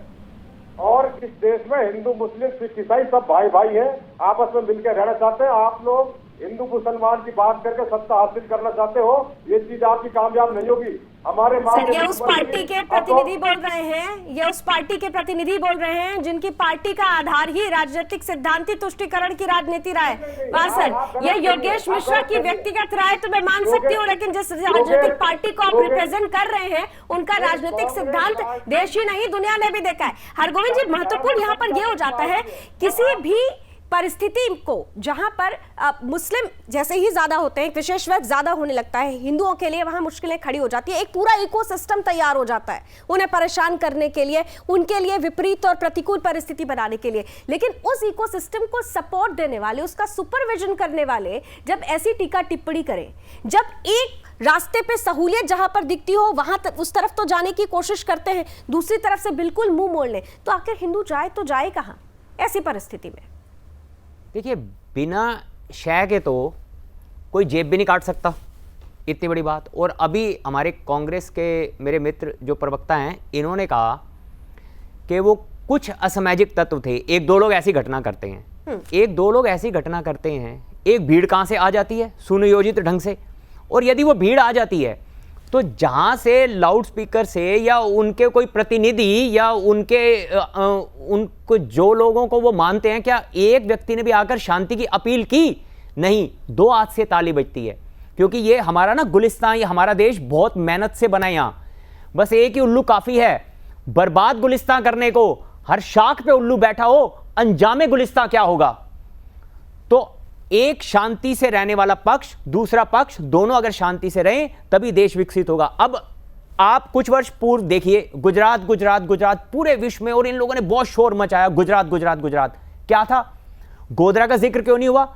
और इस देश में हिंदू मुस्लिम सिख ईसाई सब भाई है, आपस में मिलकर रहना चाहते हैं। आप लोग हिंदू मुसलमान की बात करके सत्ता हासिल करना चाहते हो, ये चीज आपकी कामयाब नहीं होगी। हमारे ये उस पार्टी के प्रतिनिधि बोल रहे हैं, ये उस पार्टी के प्रतिनिधि बोल रहे हैं जिनकी पार्टी का आधार ही राजनीतिक सिद्धांती तुष्टिकरण की राजनीति रहा है। वाह सर, ये योगेश मिश्रा की व्यक्तिगत राय तो मैं मान सकती हूँ, लेकिन जिस राजनीतिक पार्टी को आप रिप्रेजेंट कर रहे हैं, उनका राजनीतिक सिद्धांत देश ही नहीं दुनिया ने भी देखा है। हरगोविंद जी, महत्वपूर्ण यहाँ पर यह हो जाता है, किसी भी परिस्थिति को जहां पर मुस्लिम जैसे ही ज्यादा होते हैं, विशेष वर्ग ज्यादा होने लगता है, हिंदुओं के लिए वहां मुश्किलें खड़ी हो जाती है। एक पूरा इकोसिस्टम तैयार हो जाता है उन्हें परेशान करने के लिए, उनके लिए विपरीत और प्रतिकूल परिस्थिति बनाने के लिए। लेकिन उस इकोसिस्टम को सपोर्ट देने वाले, उसका सुपरविजन करने वाले जब ऐसी टीका टिप्पणी करें, जब एक रास्ते पे सहूलियत जहां पर दिखती हो वहां उस तरफ तो जाने की कोशिश करते हैं, दूसरी तरफ से बिल्कुल मुंह मोड़ लें, तो आखिर हिंदू जाए तो जाए कहां ऐसी परिस्थिति में? देखिए, बिना शय के तो कोई जेब भी नहीं काट सकता, इतनी बड़ी बात। और अभी हमारे कांग्रेस के मेरे मित्र जो प्रवक्ता हैं, इन्होंने कहा कि वो कुछ असामाजिक तत्व थे, 1-2 लोग ऐसी घटना करते हैं। 1-2 लोग ऐसी घटना करते हैं, एक भीड़ कहाँ से आ जाती है? सुनियोजित ढंग से। और यदि वो भीड़ आ जाती है तो जहाँ से लाउड स्पीकर से या उनके कोई प्रतिनिधि या उनको जो लोगों को वो मानते हैं, क्या एक व्यक्ति ने भी आकर शांति की अपील की? नहीं, 2 हाथ से ताली बजती है। क्योंकि ये हमारा ना गुलिस्तान, ये हमारा देश बहुत मेहनत से बना, यहाँ बस एक ही उल्लू काफ़ी है बर्बाद गुलिस्तान करने को। हर शाख पे उल्लू बैठा हो, अंजामे गुलिस्तां क्या होगा। तो एक शांति से रहने वाला पक्ष, दूसरा पक्ष, दोनों अगर शांति से रहें तभी देश विकसित होगा। अब आप कुछ वर्ष पूर्व देखिए, गुजरात गुजरात गुजरात पूरे विश्व में, और इन लोगों ने बहुत शोर मचाया, गुजरात गुजरात गुजरात। क्या था? गोधरा का जिक्र क्यों नहीं हुआ?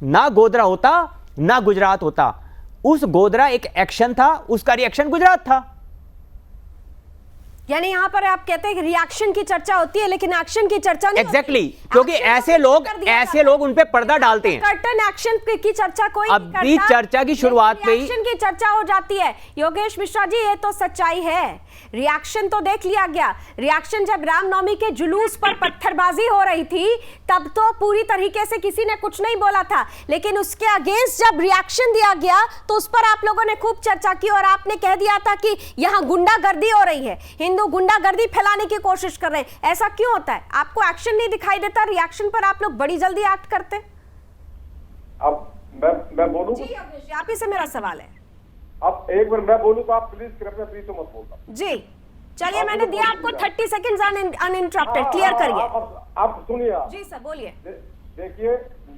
ना गोधरा होता ना गुजरात होता। उस गोधरा एक एक्शन था, उसका रिएक्शन गुजरात था। यानी यहाँ पर आप कहते हैं कि रिएक्शन की चर्चा होती है लेकिन एक्शन की चर्चा नहीं एग्जैक्टली होती। क्योंकि Action ऐसे लोग उन पे पर्दा डालते हैं। कर्टन एक्शन की चर्चा कोई नहीं करता। अभी चर्चा की शुरुआत पे ही रिएक्शन की चर्चा हो जाती है। योगेश मिश्रा जी, ये तो सच्चाई है। रिएक्शन तो देख लिया गया। रिएक्शन जब रामनवमी के जुलूस पर पत्थरबाजी हो रही थी तब तो पूरी तरीके से किसी ने कुछ नहीं बोला था, लेकिन उसके अगेंस्ट जब रिएक्शन दिया गया तो उस पर आप लोगों ने खूब चर्चा की और आपने कह दिया था कि यहाँ गुंडागर्दी हो रही है, हिंदू गुंडागर्दी फैलाने की कोशिश कर रहे हैं। ऐसा क्यों होता है? आपको एक्शन नहीं दिखाई देता, रिएक्शन पर आप लोग बड़ी जल्दी एक्ट करते। अब मैं बोलूं जी योगेश जी, आप ही से मेरा सवाल है। अब एक बार मैं बोलूं तो आप प्लीज कृपया प्लीज तो मत बोलना जी चलिए, मैंने दिया आपको 30 सेकंड्स अनइंटरप्टेड, क्लियर करिए। आप सुनिए। जी सर बोलिए। देखिए,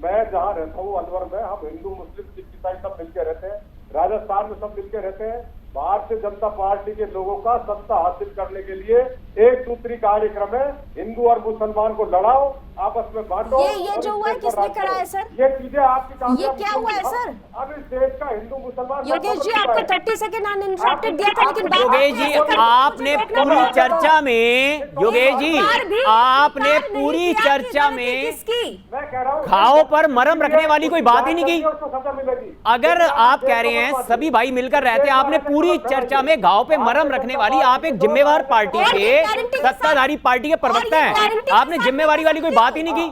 मैं जहाँ रहता हूँ अलवर में, हम हिंदू मुस्लिम सिख ईसाई सब मिलकर रहते हैं। राजस्थान में सब मिलकर रहते हैं। भारतीय जनता पार्टी के लोगों का सत्ता हासिल करने के लिए एक सूत्री कार्यक्रम है, हिंदू और मुसलमान को लड़ाओ, आपस में बांटो। ये जो हुआ है किसने करा है सर? ये चीजें आपकी, ये क्या हुआ है सर? अब इस देश का हिंदू मुसलमान। योगेश जी, आपको 30 सेकंड अनइंटरप्टेड दिया था, लेकिन योगेश जी आपने पूरी चर्चा में, योगेश जी आपने पूरी चर्चा में मैं कह रहा हूँ घाव पर मरहम रखने वाली कोई बात ही नहीं की। उसको सजा मिलेगी। अगर आप कह रहे हैं सभी भाई मिलकर रहते हैं, आपने पूरी चर्चा में घाव पे मरहम रखने वाली, आप एक जिम्मेवार पार्टी के, सत्ताधारी पार्टी के प्रवक्ता हैं, आपने जिम्मेवारी वाली कोई बात ही नहीं की।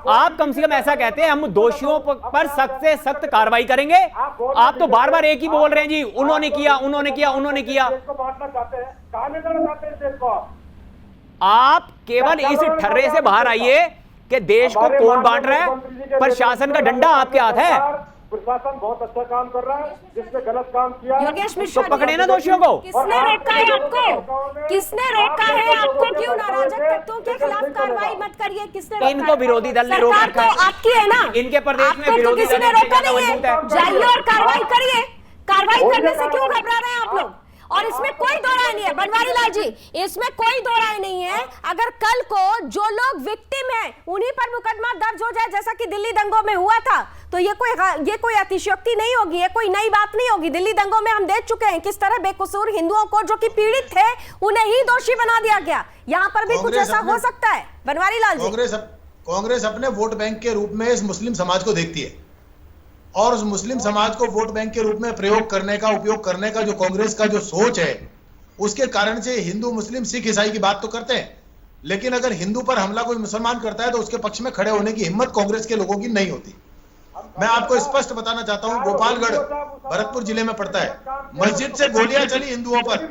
आप कम से कम ऐसा कहते हैं हम दोषियों पर सख्त से सख्त कार्रवाई करेंगे। आप तो बार बार एक ही बोल रहे हैं जी, उन्होंने किया उन्होंने किया उन्होंने किया। बांटना चाहते हैं, कहां ले जाना चाहते हैं देश को? आप केवल इस ठर्रे से बाहर आइए कि देश को कौन बांट रहा है। प्रशासन का डंडा आपके हाथ है। प्रशासन बहुत अच्छा काम कर रहा है, जिसने गलत काम किया योगेश मिश्रा तो पकड़े ना दोषियों को। किसने रोका है आपको? किसने रोका है आपको? क्यों नाराजक तत्वों के खिलाफ कार्रवाई मत करिए? किसने रोका? इनको विरोधी दल ने रोक सरकार रखा है। तो आपकी है ना, इनके प्रदेश में आपको तो विरोधी किसी दल ने ने रोका ज्यादा नहीं मजबूत है। है। जाइए और कार्रवाई करिए। कार्रवाई करने से क्यों घबरा रहे हैं आप लोग? और इसमें कोई दो राय नहीं है बनवारी लाल जी, इसमें कोई दो राय नहीं है। अगर कल को जो लोग विक्टिम हैं उन्हीं पर मुकदमा दर्ज हो जाए, जैसा कि दिल्ली दंगों में हुआ था, तो ये कोई अतिशयोक्ति नहीं होगी, ये कोई नई बात नहीं होगी। दिल्ली दंगों में हम देख चुके हैं किस तरह बेकसूर हिंदुओं को, जो कि पीड़ित थे, उन्हें ही दोषी बना दिया गया। यहाँ पर भी कुछ ऐसा हो सकता है बनवारी लाल जी? कांग्रेस अपने वोट बैंक के रूप में इस मुस्लिम समाज को देखती है, और उस मुस्लिम समाज को वोट बैंक के रूप में प्रयोग करने का, उपयोग करने का जो कांग्रेस का जो सोच है, उसके कारण से हिंदू मुस्लिम सिख ईसाई की बात तो करते हैं, लेकिन अगर हिंदू पर हमला कोई मुसलमान करता है तो उसके पक्ष में खड़े होने की हिम्मत कांग्रेस के लोगों की नहीं होती। मैं आपको स्पष्ट बताना चाहता हूं, गोपालगढ़ भरतपुर जिले में पड़ता है, मस्जिद से गोलियां चली हिंदुओं पर,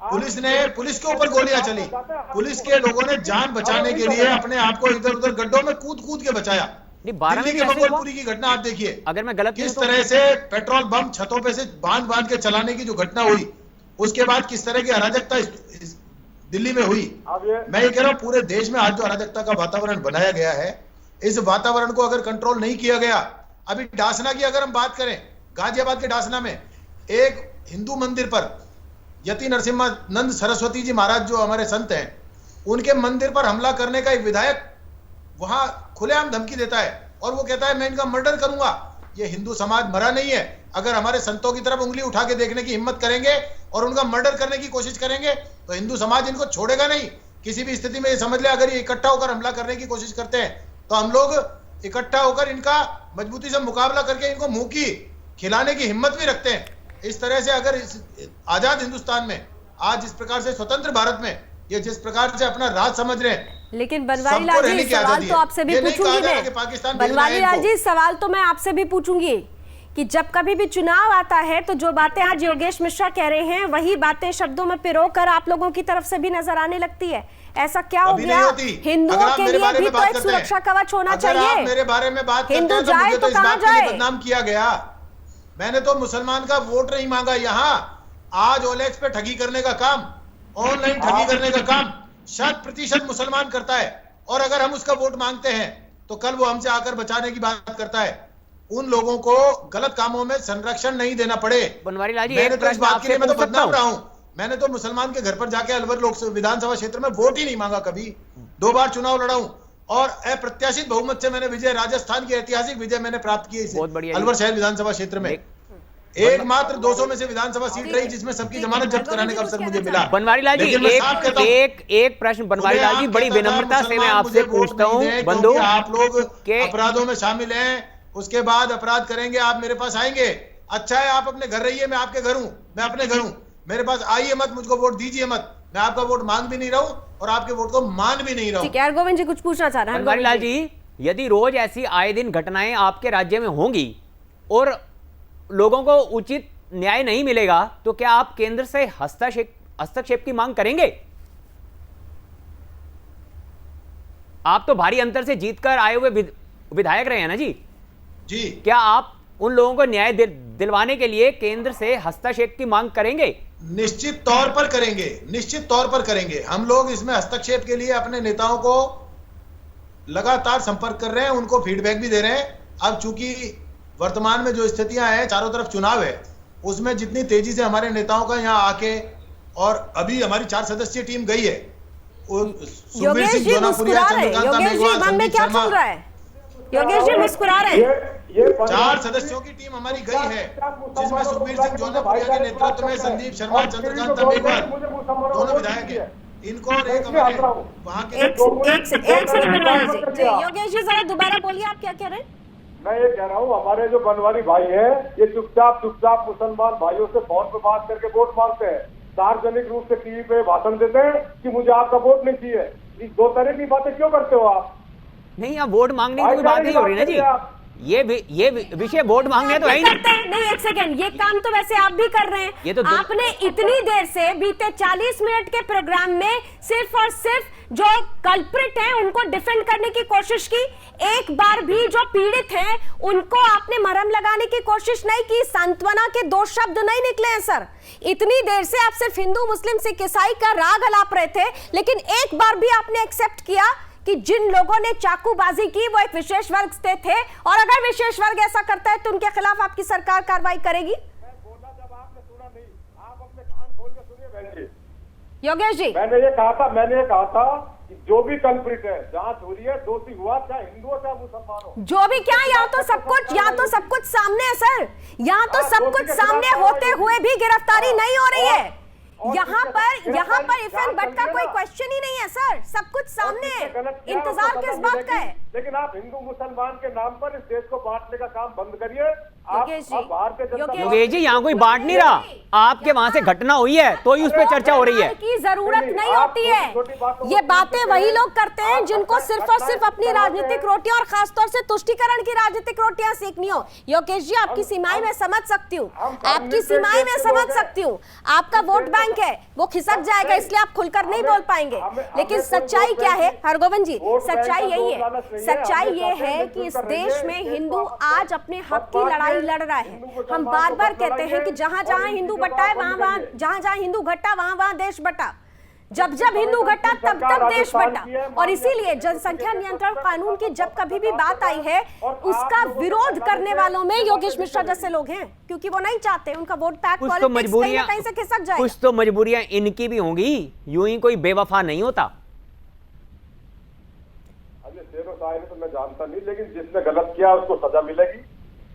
पुलिस के ऊपर गोलियां चली, पुलिस के लोगों ने जान बचाने के लिए अपने आप को इधर उधर गड्ढों में कूद के बचाया। दिल्ली के मंगोलपुरी की घटना आप देखिए, अगर मैं गलत किस तरह से पेट्रोल बम छतों पे से बांध के चलाने की जो घटना हुई, उसके बाद किस तरह की अराजकता दिल्ली में हुई। मैं ये कह रहा हूं, पूरे देश में आज जो अराजकता का वातावरण बनाया गया है, इस वातावरण को अगर कंट्रोल नहीं किया गया, अभी डासना की अगर हम बात करें, गाजियाबाद के डासना में एक हिंदू मंदिर पर यति नरसिम्हानंद सरस्वती जी महाराज जो हमारे संत हैं, उनके मंदिर पर हमला करने का एक विधायक वहां खुलेआम धमकी देता है और वो कहता है मैं इनका मर्डर करूंगा। ये हिंदू समाज मरा नहीं है। अगर हमारे संतों की तरफ उंगली उठा के देखने की हिम्मत करेंगे और उनका मर्डर करने की कोशिश करेंगे तो हिंदू समाज इनको छोड़ेगा नहीं। किसी भी स्थिति में ये समझ ले, अगर ये इकट्ठा होकर हमला करने की कोशिश करते हैं तो हम लोग इकट्ठा होकर इनका मजबूती से मुकाबला करके इनको मुंह की खिलाने की हिम्मत भी रखते हैं। इस तरह से अगर इस आजाद हिंदुस्तान में, आज इस प्रकार से स्वतंत्र भारत में ये जिस प्रकार से अपना राज समझ रहे हैं, लेकिन बनवारी लाल जी सवाल तो आपसे भी पूछूंगी मैं, बनवारी लाल जी सवाल तो मैं आपसे भी पूछूंगी कि जब कभी भी चुनाव आता है तो जो बातें आज योगेश मिश्रा कह रहे हैं वही बातें शब्दों में पिरोकर आप लोगों की तरफ से भी नजर आने लगती है। ऐसा क्या हो गया? हिंदुओं के लिए भी तो एक सुरक्षा कवच होना चाहिए। मेरे बारे में बात हिंदू करते हैं जाए तो तो कहां जाए? बदनाम किया गया। मैंने तो मुसलमान का वोट नहीं मांगा। यहाँ आज ओलेक्स पे ठगी करने का काम, ऑनलाइन ठगी करने का काम 100% मुसलमान करता है। और अगर हम उसका वोट मांगते हैं तो कल वो हमसे आकर बचाने की बात करता है। उन लोगों को गलत कामों में संरक्षण नहीं देना पड़े। बनवारी लाल जी, मैंने एक तो इस प्रश्न बात के लिए मैं तो आपसे पूछ सकता बदनाम हूं? रहा हूं। मैंने तो मुसलमान के घर पर जाके अलवर विधानसभा क्षेत्र में वोट ही नहीं मांगा कभी। 2 बार चुनाव लड़ा हूं और अप्रत्याशित बहुमत से मैंने विजय, राजस्थान की ऐतिहासिक विजय मैंने प्राप्त की इस अलवर शहर विधानसभा क्षेत्र में। एकमात्र 200 में से विधानसभा सीट रही जिसमें सबकी जमानत जब्त कराने का अवसर मुझे मिला। बनवारी लाल जी, एक प्रश्न बनवारी लाल जी, बड़ी विनम्रता से मैं आपसे पूछता हूं बंधु, आप लोग अपराधों में शामिल हैं, उसके बाद अपराध करेंगे, आप मेरे पास आएंगे। अच्छा है, आप अपने घर रहिए, मैं आपके घर हूं, मैं अपने घर हूं, मेरे पास आइए मत, मुझको वोट दीजिए मत। मैं आपका वोट मांग भी नहीं रहा हूं और आपके वोट को मान भी नहीं रहा हूं। ठीक है, गोविंद जी कुछ पूछना चाह रहे हैं। बनवारी लाल जी, यदि रोज ऐसी आए दिन घटनाएं आपके राज्य में होंगी और लोगों को उचित न्याय नहीं मिलेगा तो क्या आप केंद्र से हस्तक्षेप की मांग करेंगे? आप तो भारी अंतर से जीतकर आए हुए विधायक रहे हैं ना जी। जी, क्या आप उन लोगों को न्याय दिलवाने के लिए केंद्र से हस्तक्षेप की मांग करेंगे? निश्चित तौर पर करेंगे, निश्चित तौर पर करेंगे। हम लोग इसमें हस्तक्षेप के लिए अपने नेताओं को लगातार संपर्क कर रहे हैं, उनको फीडबैक भी दे रहे हैं। अब चूंकि वर्तमान में जो स्थितियां हैं, चारों तरफ चुनाव है, उसमें जितनी तेजी से हमारे नेताओं का यहाँ आके, और अभी हमारी 4 सदस्यीय टीम गई है, योगेश जी मुस्कुरा रहे हैं। योगेश जी मन में क्या चल रहा है? योगेश जी मुस्कुरा रहे हैं। 4 सदस्यों की टीम हमारी गई है, जिसमें सुखबीर सिंह जोनापुरिया के नेतृत्व में संदीप शर्मा, चंद्रकांत तंबेकर दोनों विधायक हैं। इनको और एक हमारे वहां के एक सेकंड जी, योगेश जी जरा दोबारा बोलिए, आप क्या कह रहे हैं? मैं ये कह रहा हूँ, हमारे जो बनवारी भाई हैं, ये चुपचाप मुसलमान भाइयों से फोन पे बात करके वोट मांगते हैं, सार्वजनिक रूप से टीवी पे भाषण देते हैं कि मुझे आपका वोट नहीं चाहिए। इस 2 तरह की बातें क्यों करते हो आप? नहीं, आप वोट मांगने की कोई बात नहीं हो रही ना जी। ये विषय वोट मांगने तो है ही नहीं। एक सेकंड, ये काम तो वैसे आप भी कर रहे हैं। ये तो आपने इतनी देर से बीते 40 मिनट के प्रोग्राम में सिर्फ और सिर्फ जो कल्प्रिट हैं उनको डिफेंड करने की कोशिश की। एक बार भी जो पीड़ित हैं उनको आपने मरहम लगाने की कोशिश नहीं की, सांत्वना के 2 शब्द नहीं निकले हैं सर। इतनी देर से आप सिर्फ हिंदू, मुस्लिम, सिख, ईसाई का राग अलाप रहे थे, लेकिन एक बार भी आपने एक्सेप्ट किया कि जिन लोगों ने चाकूबाजी की वो एक विशेष वर्ग से थे, और अगर विशेष वर्ग ऐसा करता है तो उनके खिलाफ आपकी सरकार कार्रवाई करेगी? मैं बोला जब आपने सुना नहीं, आप अपने कान खोल के सुनिए बहन जी। योगेश जी, मैंने ये कहा था कि जो भी कल्प्रिट है, जांच हो रही है, दोषी हुआ चाहे हिंदू हो चाहे मुसलमान हो, जो भी क्या, यहाँ तो सब कुछ सामने है सर। यहाँ तो सब कुछ सामने होते हुए भी गिरफ्तारी नहीं हो रही है। यहाँ पर इफेन बट का कोई क्वेश्चन ही नहीं है सर, सब कुछ सामने है। इंतजार किस बात का है? लेकिन आप हिंदू मुसलमान के नाम पर इस देश को बांटने का काम बंद करिए। योगेश जी, यहाँ कोई बांट नहीं रहा, आपके वहां से घटना हुई है तो ही उस पर चर्चा हो रही है। की जरूरत नहीं होती है। ये बातें वही लोग करते हैं जिनको सिर्फ और सिर्फ अपनी राजनीतिक रोटियां, और खासतौर से तुष्टीकरण की राजनीतिक रोटियां सीखनी हो। योगेश जी, आपकी सीमाएं मैं समझ सकती हूँ, आपकी सीमाएं मैं समझ सकती हूँ। आपका वोट बैंक है, वो खिसक जाएगा, इसलिए आप खुलकर नहीं बोल पाएंगे। लेकिन सच्चाई क्या है हरगोविंद जी? सच्चाई यही है, सच्चाई ये है कि इस देश में हिंदू आज अपने हक की लड़ाई लड़ रहा है। हम बार बार कहते हैं कि जहां जहां हिंदू बटा है, वहां जहां जहां हिंदू घटा वहां देश बटा। जब हिंदू घटा तब देश बटा। और इसीलिए जनसंख्या नियंत्रण कानून की जब कभी भी बात आई है, उसका विरोध करने वालों में योगेश मिश्रा जैसे लोग हैं, क्योंकि वो नहीं चाहते उनका वोट बैंक पॉलिटिक्स कहीं से खिसक जाए। कुछ तो मजबूरियां इनकी भी होंगी, यूं ही कोई बेवफा नहीं होता। तो मैं जानता नहीं, लेकिन जिसने गलत किया उसको सजा मिलेगी।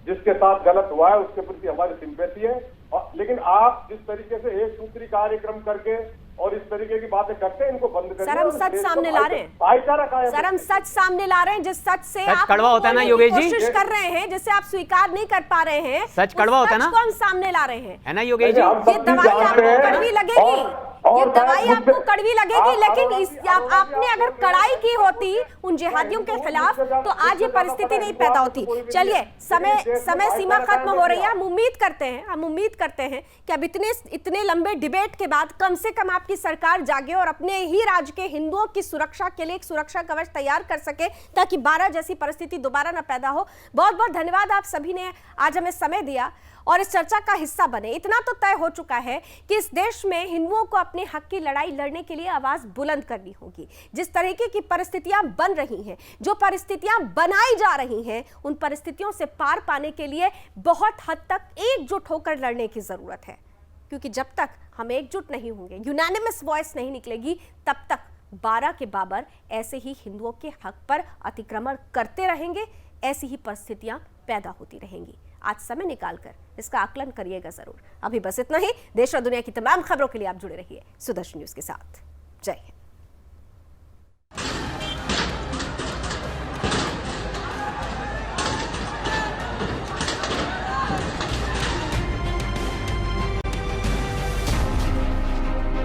जिसके साथ गलत हुआ है उसके प्रति हमारी सिंपैथी है। लेकिन आप जिस तरीके से एक सूत्री कार्यक्रम करके और इस तरीके की बातें करते हैं, इनको बंद करिए। सर, हम सच सामने ला रहे हैं, भाईचारा कायम। सर, हम सच सामने ला रहे हैं, जिस सच से आप कड़वा होता है ना योगेश जी, कोशिश कर रहे हैं, जिसे आप स्वीकार नहीं कर पा रहे हैं, सच कड़वा होता है ना, हम सामने ला रहे हैं, है ना योगेश जी? ये दवाई आपको कड़वी लगेगी, ये दवाई आपको कड़वी लगेगी, लेकिन आपने अगर कड़ाई की होती उन जिहादियों के खिलाफ तो आज ये परिस्थिति नहीं पैदा होती। चलिए, समय सीमा खत्म हो रही है। हम उम्मीद करते हैं कि अब इतने लंबे डिबेट के बाद कम से कम आपकी सरकार जागे और अपने ही राज्य के हिंदुओं की सुरक्षा के लिए एक सुरक्षा कवच तैयार कर सके, ताकि 12 जैसी परिस्थिति दोबारा न पैदा हो। बहुत बहुत धन्यवाद, आप सभी ने आज हमें समय दिया और इस चर्चा का हिस्सा बने। इतना तो तय हो चुका है कि इस देश में हिंदुओं को अपने हक की लड़ाई लड़ने के लिए आवाज बुलंद करनी होगी। जिस तरीके की परिस्थितियां बन रही हैं, जो परिस्थितियां बनाई जा रही हैं, उन परिस्थितियों से पार पाने के लिए बहुत हद तक एकजुट होकर लड़ने की जरूरत है, क्योंकि जब तक हम एकजुट नहीं होंगे, यूनानिमस वॉइस नहीं निकलेगी, तब तक 12 के बाबर ऐसे ही हिंदुओं के हक पर अतिक्रमण करते रहेंगे, ऐसी ही परिस्थितियां पैदा होती रहेंगी। आज समय निकालकर इसका आकलन करिएगा जरूर। अभी बस इतना ही। देश और दुनिया की तमाम खबरों के लिए आप जुड़े रहिए सुदर्शन न्यूज के साथ। जय हिंद।